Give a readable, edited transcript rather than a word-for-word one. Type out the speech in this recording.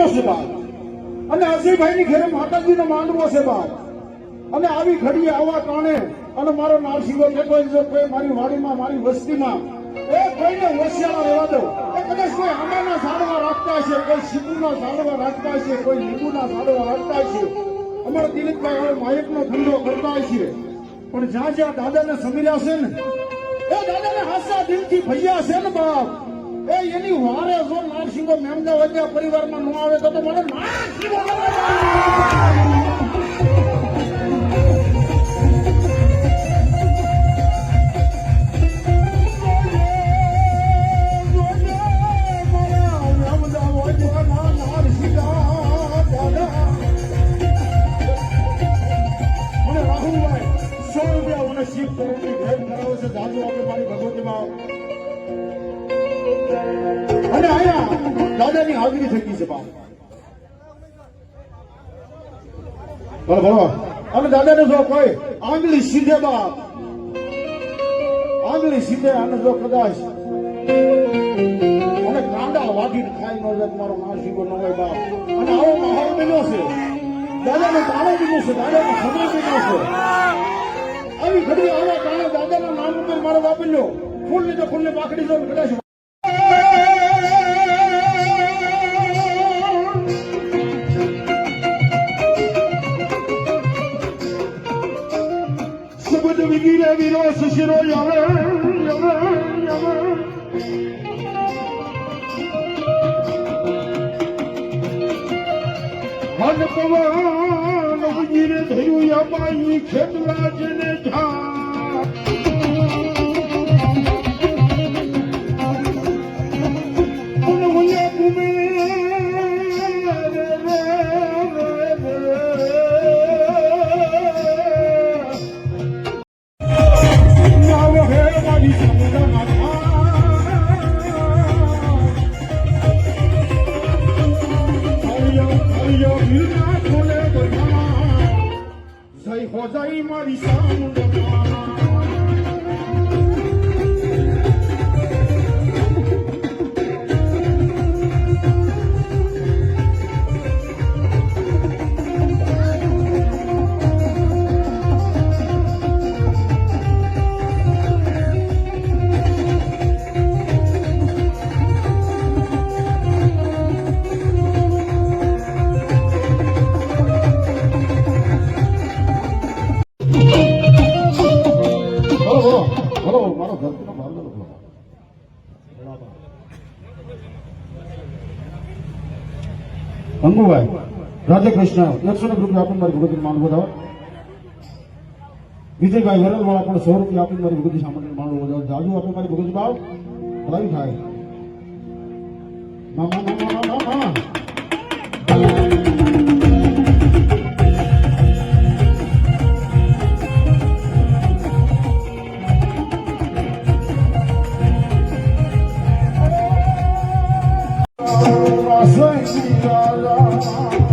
માંડવો છે બાપ, અને અજયભાઈ ની ઘરે માતાજીનો માંડવો છે બાપ, અને આવી ઘડીએ આવા કારણે અને મારો નારસિંગો કહેતો જો કોઈ મારી વાડીમાં મારી વસ્તીમાં એ કોઈને હોશિયાર રહેવા દો, એ કદાચ કોઈ આંબાના ઝાડવા રાખતા હશે, કોઈ શીકુના ઝાડવા રાખતા હશે, કોઈ લીંબુના ઝાડવા રાખતા હશે, અમારા દિલીપભાઈ હવે માયકનો ધંધો કરતા હશે, પણ જ્યાં જ્યાં દાદાને સમીર્યા છે ને એ દાદાને હાસા દિલથી ભૈયા છે ને બાપ, એ એની વારે જો નારસિંગો મેમદા વચ્ચે પરિવારમાં ન આવે તો મને નારસિંગો અને આયા દાદાની હાજરી થઈ ગઈ છે બાપ, બરોબર, અને દાદાને જો કોઈ આંગળી સીધે બાપ, આંગળી સીધે અને જો કદાચ અને કાંડા વાગીને ખાઈ ન જાય મારો નારસિંગો ન હોય બાપ, અને આવો માહોલ બન્યો છે, દાદાને તાળો બન્યો છે, દાદાનો સમય બન્યો છે, આવી ઘડી આવા કારણે દાદાના નામ ઉપર મારો વાપર્યો ફૂલ ની તો ફૂલ ની પાકડી જો કદાચ સબદ વિગીરે વીરો સુશીરો યવે યવે યવે હન પવન વિગીરે ધર્યું યમાઈ ખેતરાજને જા હોજાઈ મારી સામુંડમાં અંગુભાઈ રાધાકૃષ્ણ 100 રૂપિયા આપીને મારી ભગવતી માનવો વધાવો, વિજયભાઈ વરલવાળા પણ 100 રૂપિયા આપીને મારી ભગવતી સામાન્ય માનવો વધાવો, જાજુ આપે મારી ભગવતી ભાવ ભલાઈ થાય મામા મામા મામા Raja